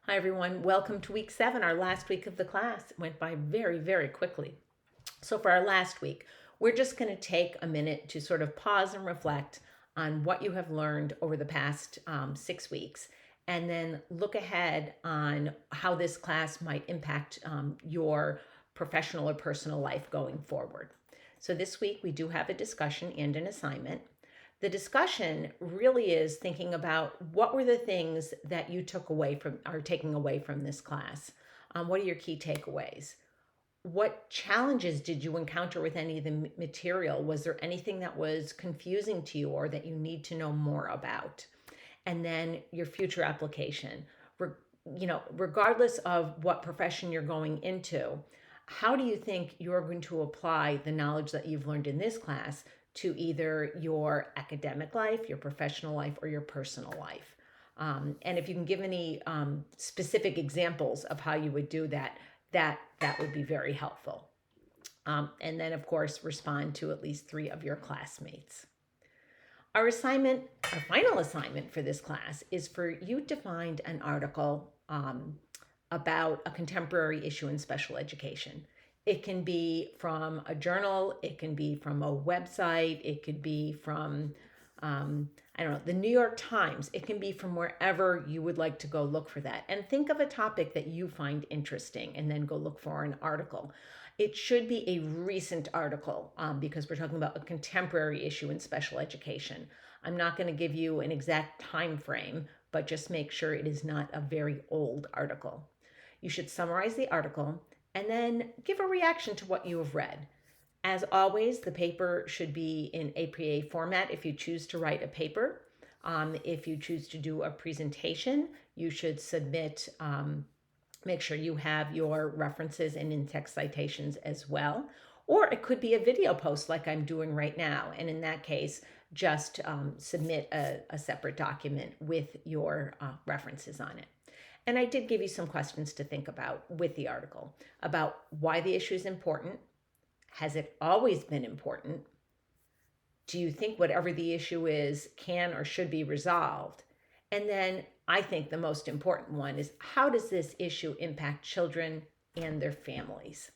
Hi, everyone. Welcome to week 7, our last week of the class. It went by very, very quickly. So, for our last week, we're just going to take a minute to sort of pause and reflect on what you have learned over the past 6 weeks, and then look ahead on how this class might impact your professional or personal life going forward. So, this week, we do have a discussion and an assignment. The discussion really is thinking about what were the things that you took away from, are taking away from this class. What are your key takeaways? What challenges did you encounter with any of the material? Was there anything that was confusing to you or that you need to know more about? And then your future application. Regardless of what profession you're going into, how do you think you're going to apply the knowledge that you've learned in this class to either your academic life, your professional life, or your personal life? And if you can give any specific examples of how you would do that, that would be very helpful. And then, of course, respond to at least 3 of your classmates. Our final assignment for this class is for you to find an article about a contemporary issue in special education. It can be from a journal, it can be from a website, it could be from, the New York Times. It can be from wherever you would like to go look for that. And think of a topic that you find interesting and then go look for an article. It should be a recent article because we're talking about a contemporary issue in special education. I'm not going to give you an exact time frame, but just make sure it is not a very old article. You should summarize the article and then give a reaction to what you have read. As always, the paper should be in APA format if you choose to write a paper. If you choose to do a presentation, you should submit, make sure you have your references and in-text citations as well. Or it could be a video post like I'm doing right now. And in that case, just submit a separate document with your references on it. And I did give you some questions to think about with the article about why the issue is important. Has it always been important? Do you think whatever the issue is can or should be resolved? And then I think the most important one is, how does this issue impact children and their families?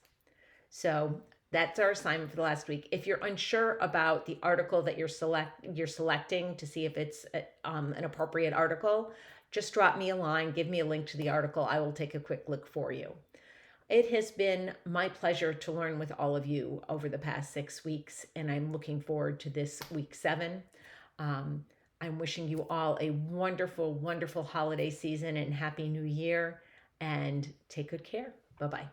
So that's our assignment for the last week. If you're unsure about the article that you're selecting to see if it's an appropriate article, just drop me a line, give me a link to the article. I will take a quick look for you. It has been my pleasure to learn with all of you over the past 6 weeks, and I'm looking forward to this week 7. I'm wishing you all a wonderful, wonderful holiday season and Happy New Year, and take good care. Bye-bye.